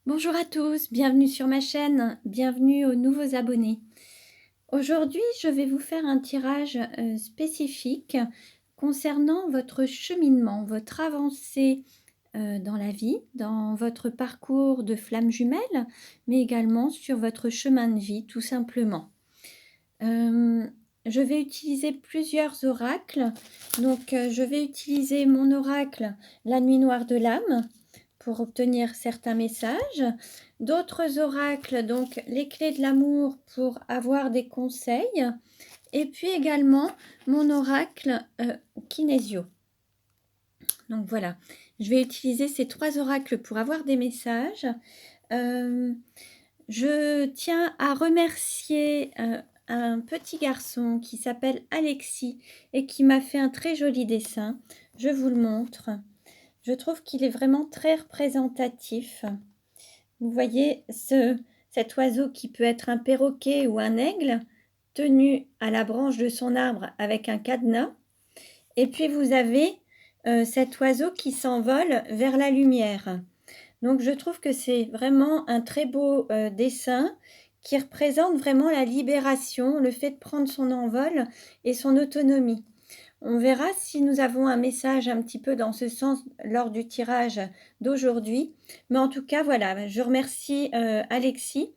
Bonjour à tous, bienvenue sur ma chaîne, bienvenue aux nouveaux abonnés. Aujourd'hui, je vais vous faire un tirage spécifique concernant votre cheminement, votre avancée dans la vie, dans votre parcours de flamme jumelle, mais également sur votre chemin de vie, tout simplement. Je vais utiliser plusieurs oracles. Donc, je vais utiliser mon oracle, la nuit noire de l'âme, pour obtenir certains messages. D'autres oracles, donc les clés de l'amour pour avoir des conseils. Et puis également mon oracle kinésio. Donc voilà, je vais utiliser ces trois oracles pour avoir des messages. Je tiens à remercier un petit garçon qui s'appelle Alexis et qui m'a fait un très joli dessin. Je vous le montre. Je trouve qu'il est vraiment très représentatif. Vous voyez cet oiseau qui peut être un perroquet ou un aigle, tenu à la branche de son arbre avec un cadenas. Et puis vous avez cet oiseau qui s'envole vers la lumière. Donc je trouve que c'est vraiment un très beau dessin qui représente vraiment la libération, le fait de prendre son envol et son autonomie. On verra si nous avons un message un petit peu dans ce sens lors du tirage d'aujourd'hui. Mais en tout cas, voilà, je remercie Alexis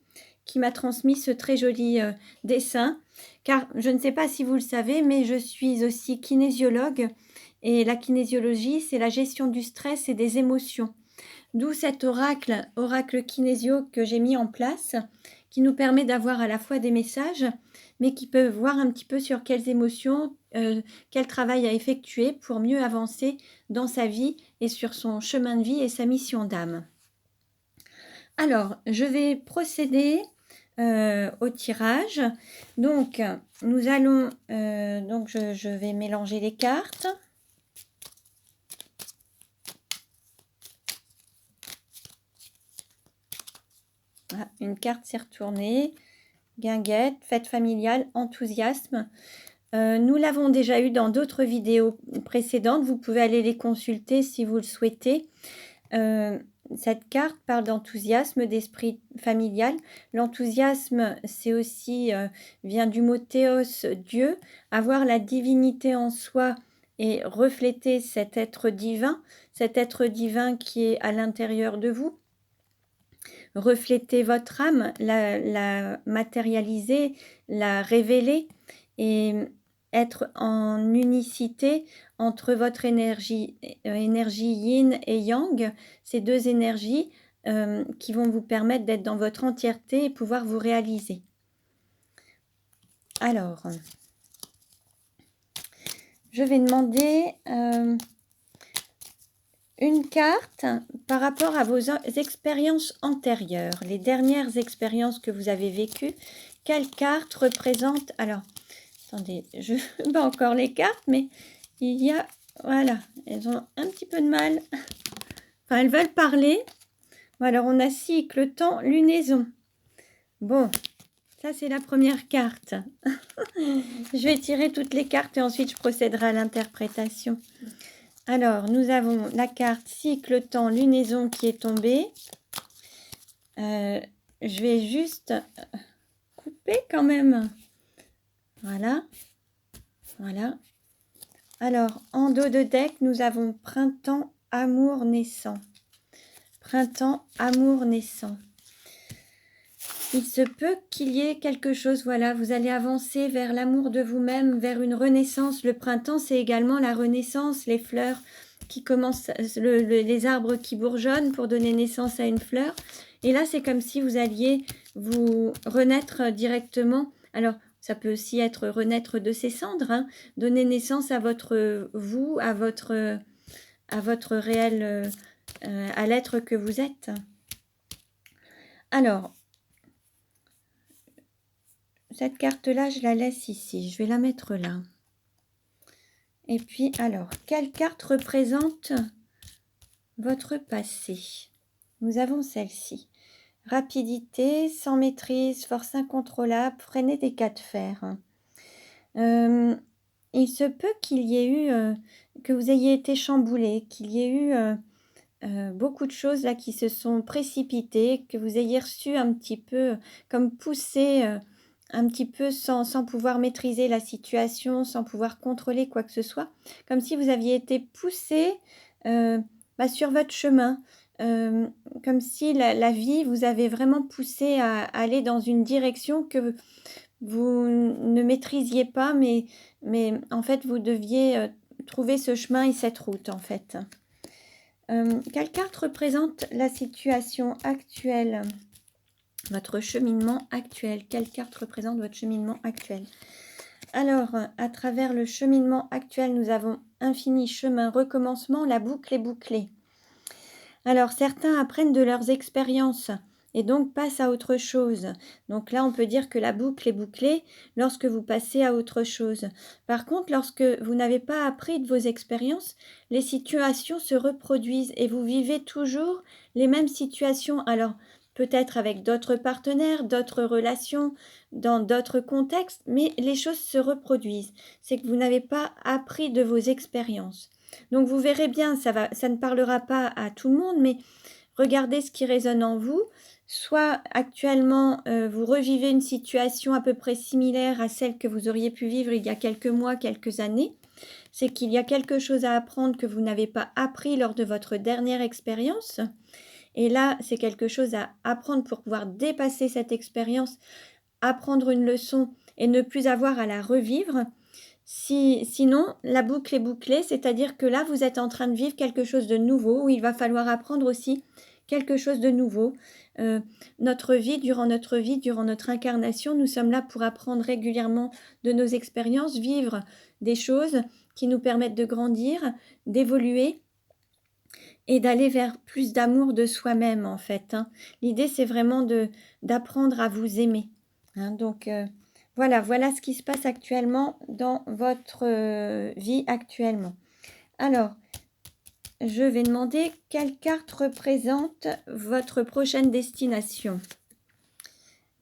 qui m'a transmis ce très joli dessin. Car je ne sais pas si vous le savez, mais je suis aussi kinésiologue. Et la kinésiologie, c'est la gestion du stress et des émotions. D'où cet oracle kinésio que j'ai mis en place, qui nous permet d'avoir à la fois des messages, mais qui peut voir un petit peu sur quelles émotions, quel travail à effectuer pour mieux avancer dans sa vie et sur son chemin de vie et sa mission d'âme. Alors, je vais procéder au tirage. Donc, nous allons, je vais mélanger les cartes. Ah, une carte s'est retournée. Guinguette, fête familiale, enthousiasme. Nous l'avons déjà eu dans d'autres vidéos précédentes. Vous pouvez aller les consulter si vous le souhaitez. Cette carte parle d'enthousiasme, d'esprit familial. L'enthousiasme, c'est aussi, vient du mot théos, Dieu. Avoir la divinité en soi et refléter cet être divin qui est à l'intérieur de vous. Refléter votre âme, la matérialiser, la révéler et être en unicité entre votre énergie yin et yang, ces deux énergies qui vont vous permettre d'être dans votre entièreté et pouvoir vous réaliser. Alors, je vais demander une carte par rapport à vos expériences antérieures, les dernières expériences que vous avez vécues. Quelle carte représente... Alors, attendez, je bats encore les cartes, mais il y a... Voilà, elles ont un petit peu de mal. Enfin, elles veulent parler. Bon, alors, on a cycle, temps, lunaison. Bon, ça, c'est la première carte. Je vais tirer toutes les cartes et ensuite, je procéderai à l'interprétation. Alors, nous avons la carte cycle, temps, lunaison qui est tombée. Je vais juste couper quand même. Voilà. Voilà. Alors, en dos de deck, nous avons printemps, amour naissant. Printemps, amour naissant. Il se peut qu'il y ait quelque chose, voilà, vous allez avancer vers l'amour de vous-même, vers une renaissance. Le printemps, c'est également la renaissance, les fleurs qui commencent, les arbres qui bourgeonnent pour donner naissance à une fleur. Et là, c'est comme si vous alliez vous renaître directement. Alors, ça peut aussi être renaître de ses cendres, hein, donner naissance à votre vous, à votre réel, à l'être que vous êtes. Alors, cette carte-là, je la laisse ici. Je vais la mettre là. Et puis, alors, quelle carte représente votre passé? Nous avons celle-ci. Rapidité, sans maîtrise, force incontrôlable, freiner des cas de fer. Il se peut qu'il y ait eu, que vous ayez été chamboulé, qu'il y ait eu beaucoup de choses là qui se sont précipitées, que vous ayez reçu un petit peu comme poussé, un petit peu sans pouvoir maîtriser la situation, sans pouvoir contrôler quoi que ce soit. Comme si vous aviez été poussé, sur votre chemin, hem, comme si la vie vous avait vraiment poussé à aller dans une direction que vous ne maîtrisiez pas, mais en fait, vous deviez, trouver ce chemin et cette route, en fait. Quelle carte représente la situation actuelle? Votre cheminement actuel. Quelle carte représente votre cheminement actuel? Alors, à travers le cheminement actuel, nous avons infini, chemin, recommencement, la boucle est bouclée. Alors, certains apprennent de leurs expériences et donc passent à autre chose. Donc là, on peut dire que la boucle est bouclée lorsque vous passez à autre chose. Par contre, lorsque vous n'avez pas appris de vos expériences, les situations se reproduisent et vous vivez toujours les mêmes situations. Alors, peut-être avec d'autres partenaires, d'autres relations, dans d'autres contextes, mais les choses se reproduisent. C'est que vous n'avez pas appris de vos expériences. Donc vous verrez bien, ça ne parlera pas à tout le monde, mais regardez ce qui résonne en vous. Soit actuellement, vous revivez une situation à peu près similaire à celle que vous auriez pu vivre il y a quelques mois, quelques années. C'est qu'il y a quelque chose à apprendre que vous n'avez pas appris lors de votre dernière expérience. Et là, c'est quelque chose à apprendre pour pouvoir dépasser cette expérience, apprendre une leçon et ne plus avoir à la revivre. Sinon, la boucle est bouclée, c'est-à-dire que là, vous êtes en train de vivre quelque chose de nouveau, où il va falloir apprendre aussi quelque chose de nouveau. Notre vie, durant notre incarnation, nous sommes là pour apprendre régulièrement de nos expériences, vivre des choses qui nous permettent de grandir, d'évoluer et d'aller vers plus d'amour de soi-même, en fait, hein. L'idée, c'est vraiment d'apprendre à vous aimer, hein. Donc, voilà ce qui se passe actuellement dans votre vie actuellement. Alors, je vais demander quelle carte représente votre prochaine destination.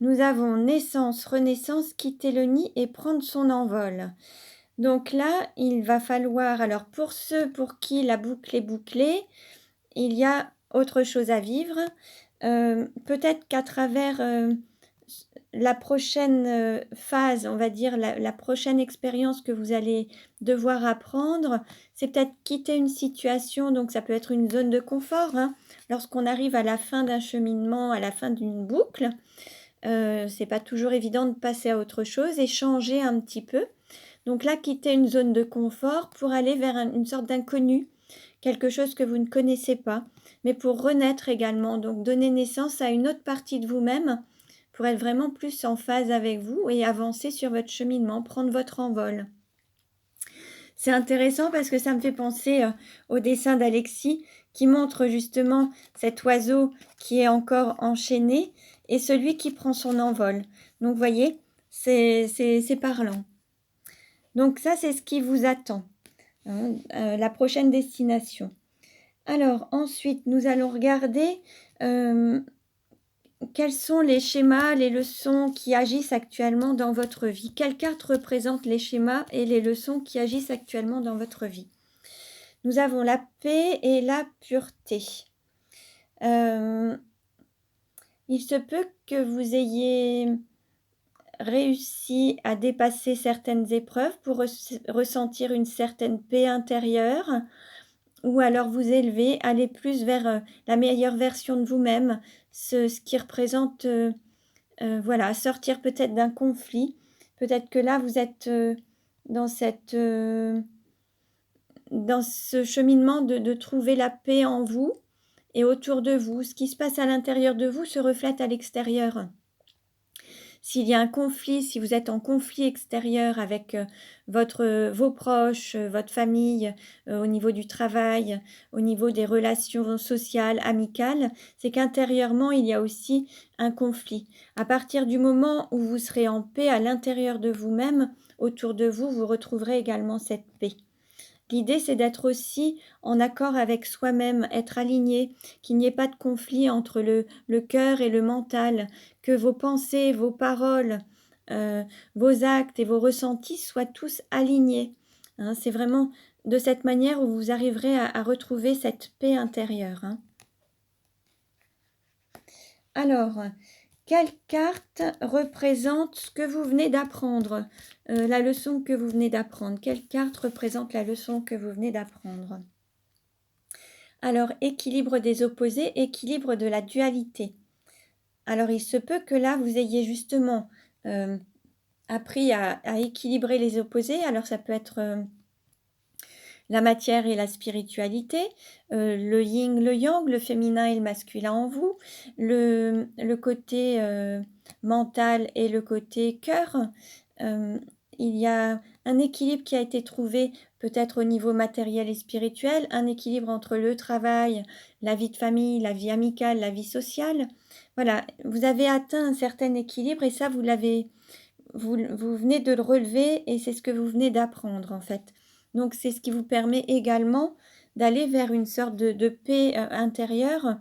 Nous avons naissance, renaissance, quitter le nid et prendre son envol. Donc là, il va falloir, alors pour ceux pour qui la boucle est bouclée, il y a autre chose à vivre. Peut-être qu'à travers la prochaine phase, on va dire la prochaine expérience que vous allez devoir apprendre, c'est peut-être quitter une situation, donc ça peut être une zone de confort, hein. Lorsqu'on arrive à la fin d'un cheminement, à la fin d'une boucle, c'est pas toujours évident de passer à autre chose et changer un petit peu. Donc là, quitter une zone de confort pour aller vers une sorte d'inconnu, quelque chose que vous ne connaissez pas, mais pour renaître également, donc donner naissance à une autre partie de vous-même, pour être vraiment plus en phase avec vous et avancer sur votre cheminement, prendre votre envol. C'est intéressant parce que ça me fait penser au dessin d'Alexis qui montre justement cet oiseau qui est encore enchaîné et celui qui prend son envol. Donc, vous voyez, c'est parlant. Donc, ça, c'est ce qui vous attend, hein, la prochaine destination. Alors, ensuite, nous allons regarder quels sont les schémas, les leçons qui agissent actuellement dans votre vie. Quelle carte représente les schémas et les leçons qui agissent actuellement dans votre vie? Nous avons la paix et la pureté. Il se peut que vous ayez réussi à dépasser certaines épreuves pour ressentir une certaine paix intérieure, ou alors vous élever, aller plus vers la meilleure version de vous-même, ce qui représente, voilà, sortir peut-être d'un conflit. Peut-être que là, vous êtes dans dans ce cheminement de trouver la paix en vous et autour de vous. Ce qui se passe à l'intérieur de vous se reflète à l'extérieur. S'il y a un conflit, si vous êtes en conflit extérieur avec vos proches, votre famille, au niveau du travail, au niveau des relations sociales, amicales, c'est qu'intérieurement, il y a aussi un conflit. À partir du moment où vous serez en paix à l'intérieur de vous-même, autour de vous, vous retrouverez également cette paix. L'idée, c'est d'être aussi en accord avec soi-même, être aligné, qu'il n'y ait pas de conflit entre le cœur et le mental, que vos pensées, vos paroles, vos actes et vos ressentis soient tous alignés, hein. C'est vraiment de cette manière où vous arriverez à retrouver cette paix intérieure, hein. Alors, quelle carte représente ce que vous venez d'apprendre? La leçon que vous venez d'apprendre. Quelle carte représente la leçon que vous venez d'apprendre? Alors, équilibre des opposés, équilibre de la dualité. Alors, il se peut que là, vous ayez justement appris à équilibrer les opposés. Alors, ça peut être la matière et la spiritualité, le yin, le yang, le féminin et le masculin en vous, le côté mental et le côté cœur. Il y a un équilibre qui a été trouvé peut-être au niveau matériel et spirituel, un équilibre entre le travail, la vie de famille, la vie amicale, la vie sociale. Voilà, vous avez atteint un certain équilibre et ça, vous venez de le relever et c'est ce que vous venez d'apprendre en fait. Donc c'est ce qui vous permet également d'aller vers une sorte de paix intérieure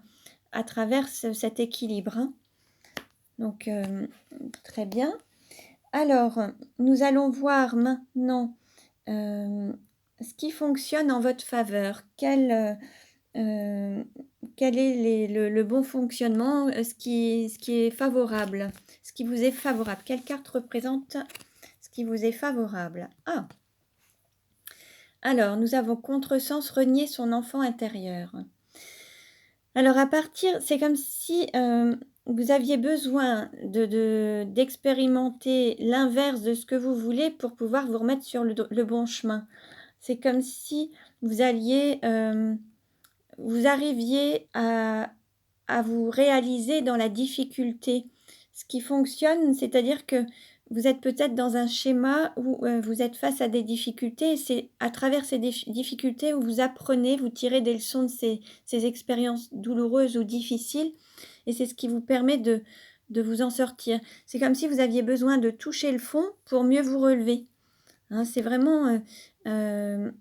à travers cet équilibre, hein. Donc très bien. Alors, nous allons voir maintenant ce qui fonctionne en votre faveur. Quel est le bon fonctionnement, ce qui est favorable, ce qui vous est favorable. Quelle carte représente ce qui vous est favorable? Ah! Alors, nous avons contresens, renier son enfant intérieur. Alors c'est comme si vous aviez besoin d'expérimenter l'inverse de ce que vous voulez pour pouvoir vous remettre sur le bon chemin. C'est comme si vous arriviez à vous réaliser dans la difficulté. Ce qui fonctionne, c'est-à-dire que vous êtes peut-être dans un schéma où vous êtes face à des difficultés et c'est à travers ces difficultés où vous apprenez, vous tirez des leçons de ces expériences douloureuses ou difficiles et c'est ce qui vous permet de vous en sortir. C'est comme si vous aviez besoin de toucher le fond pour mieux vous relever, hein. C'est vraiment un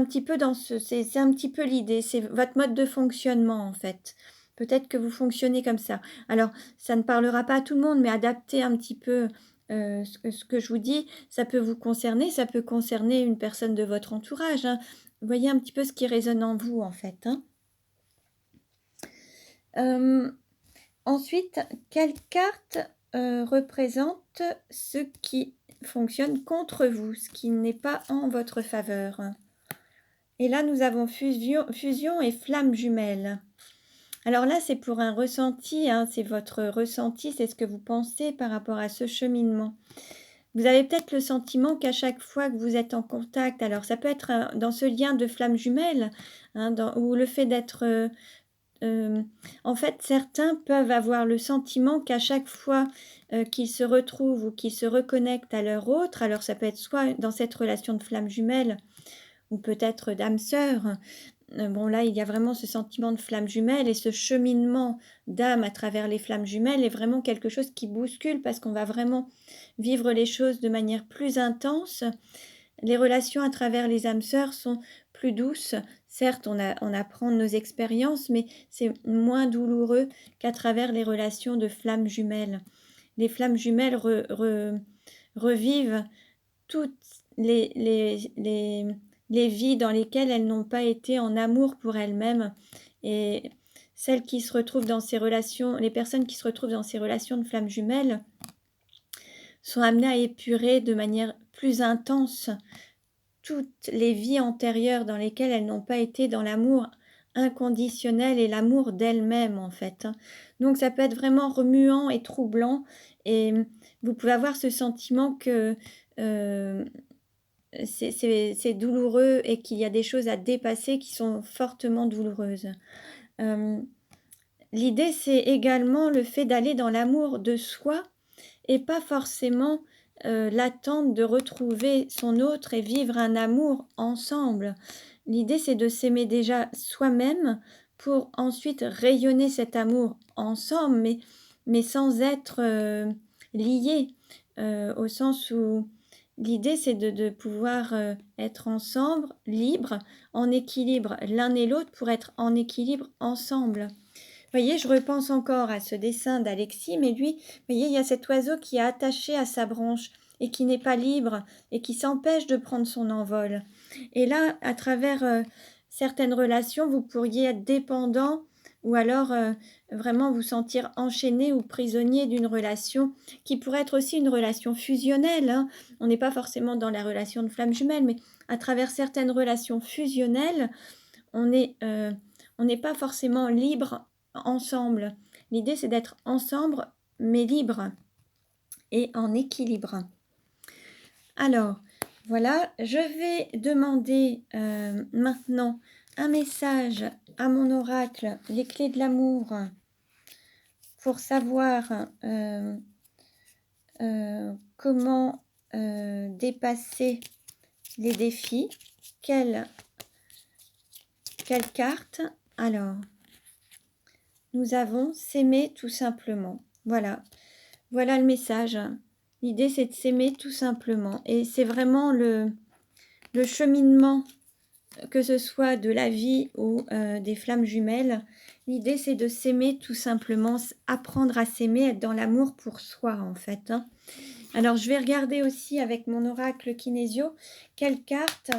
petit peu c'est un petit peu l'idée, c'est votre mode de fonctionnement en fait. Peut-être que vous fonctionnez comme ça. Alors, ça ne parlera pas à tout le monde, mais adaptez un petit peu ce que je vous dis. Ça peut vous concerner, ça peut concerner une personne de votre entourage, hein. Voyez un petit peu ce qui résonne en vous en fait, hein. Ensuite, quelle carte représente ce qui fonctionne contre vous, ce qui n'est pas en votre faveur? Et là, nous avons fusion et flamme jumelle. Alors là, c'est pour un ressenti, hein, c'est votre ressenti, c'est ce que vous pensez par rapport à ce cheminement. Vous avez peut-être le sentiment qu'à chaque fois que vous êtes en contact, alors ça peut être dans ce lien de flamme jumelle, hein, ou le fait d'être... en fait, certains peuvent avoir le sentiment qu'à chaque fois qu'ils se retrouvent ou qu'ils se reconnectent à leur autre, alors ça peut être soit dans cette relation de flamme jumelle, ou peut-être d'âme sœur. Bon là, il y a vraiment ce sentiment de flamme jumelle et ce cheminement d'âme à travers les flammes jumelles est vraiment quelque chose qui bouscule parce qu'on va vraiment vivre les choses de manière plus intense. Les relations à travers les âmes sœurs sont plus douces. Certes, on apprend de nos expériences, mais c'est moins douloureux qu'à travers les relations de flammes jumelles. Les flammes jumelles revivent toutes les vies dans lesquelles elles n'ont pas été en amour pour elles-mêmes. Et celles qui se retrouvent dans ces relations, les personnes qui se retrouvent dans ces relations de flammes jumelles sont amenées à épurer de manière plus intense toutes les vies antérieures dans lesquelles elles n'ont pas été dans l'amour inconditionnel et l'amour d'elles-mêmes en fait. Donc ça peut être vraiment remuant et troublant et vous pouvez avoir ce sentiment que c'est douloureux et qu'il y a des choses à dépasser qui sont fortement douloureuses. L'idée, c'est également le fait d'aller dans l'amour de soi et pas forcément l'attente de retrouver son autre et vivre un amour ensemble. L'idée, c'est de s'aimer déjà soi-même pour ensuite rayonner cet amour ensemble, mais sans être lié, au sens où l'idée, c'est de pouvoir être ensemble, libre, en équilibre l'un et l'autre pour être en équilibre ensemble. Vous voyez, je repense encore à ce dessin d'Alexis, mais lui, vous voyez, il y a cet oiseau qui est attaché à sa branche et qui n'est pas libre et qui s'empêche de prendre son envol. Et là, à travers certaines relations, vous pourriez être dépendant ou alors vraiment vous sentir enchaîné ou prisonnier d'une relation qui pourrait être aussi une relation fusionnelle, hein. On n'est pas forcément dans la relation de flamme jumelle, mais à travers certaines relations fusionnelles, on est, on n'est pas forcément libre ensemble. L'idée, c'est d'être ensemble, mais libre et en équilibre. Alors, voilà, je vais demander maintenant un message à mon oracle, les clés de l'amour, pour savoir comment dépasser les défis. Quelle carte? Alors, nous avons s'aimer tout simplement. Voilà, voilà le message. L'idée, c'est de s'aimer tout simplement. Et c'est vraiment le cheminement, que ce soit de la vie ou des flammes jumelles. L'idée, c'est de s'aimer tout simplement, apprendre à s'aimer, être dans l'amour pour soi, en fait, hein. Alors, je vais regarder aussi avec mon oracle kinésio, quelles cartes,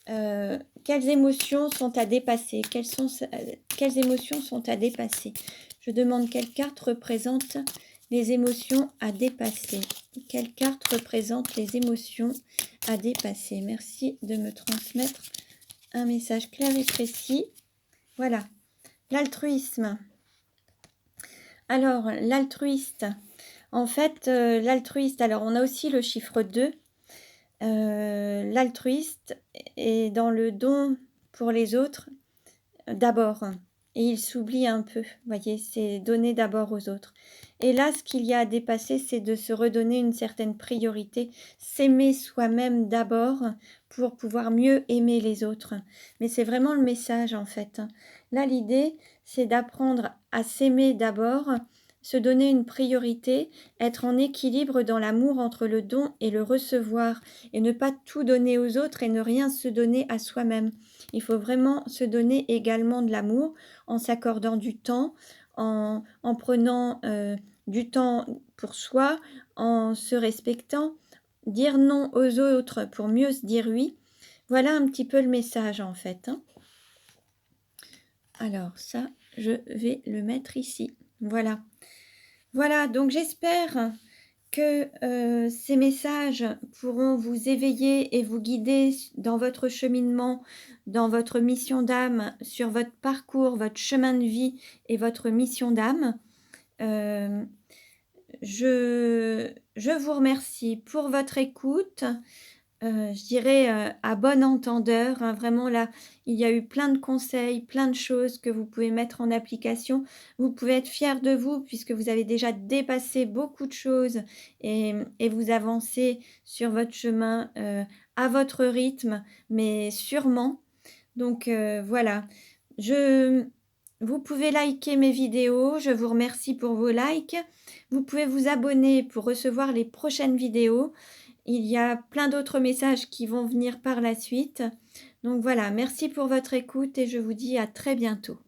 quelles émotions sont à dépasser, quelles émotions sont à dépasser. Je demande quelle carte représente les émotions à dépasser. Quelle carte représente les émotions à dépasser? Merci de me transmettre un message clair et précis. Voilà. L'altruisme. Alors, l'altruiste. En fait, l'altruiste, alors on a aussi le chiffre 2. L'altruiste est dans le don pour les autres d'abord. Et il s'oublie un peu, voyez, c'est donner d'abord aux autres. Et là, ce qu'il y a à dépasser, c'est de se redonner une certaine priorité, s'aimer soi-même d'abord pour pouvoir mieux aimer les autres. Mais c'est vraiment le message, en fait. Là, l'idée, c'est d'apprendre à s'aimer d'abord, se donner une priorité, être en équilibre dans l'amour entre le don et le recevoir, et ne pas tout donner aux autres et ne rien se donner à soi-même. Il faut vraiment se donner également de l'amour en s'accordant du temps, en prenant du temps pour soi, en se respectant, dire non aux autres pour mieux se dire oui. Voilà un petit peu le message, en fait, hein. Alors ça, je vais le mettre ici. Voilà. Voilà, donc j'espère que ces messages pourront vous éveiller et vous guider dans votre cheminement, dans votre mission d'âme, sur votre parcours, votre chemin de vie et votre mission d'âme. Je vous remercie pour votre écoute. Je dirais à bon entendeur, hein, vraiment là, il y a eu plein de conseils, plein de choses que vous pouvez mettre en application. Vous pouvez être fiers de vous puisque vous avez déjà dépassé beaucoup de choses et vous avancez sur votre chemin à votre rythme, mais sûrement. Donc voilà, vous pouvez liker mes vidéos, je vous remercie pour vos likes. Vous pouvez vous abonner pour recevoir les prochaines vidéos. Il y a plein d'autres messages qui vont venir par la suite. Donc voilà, merci pour votre écoute et je vous dis à très bientôt.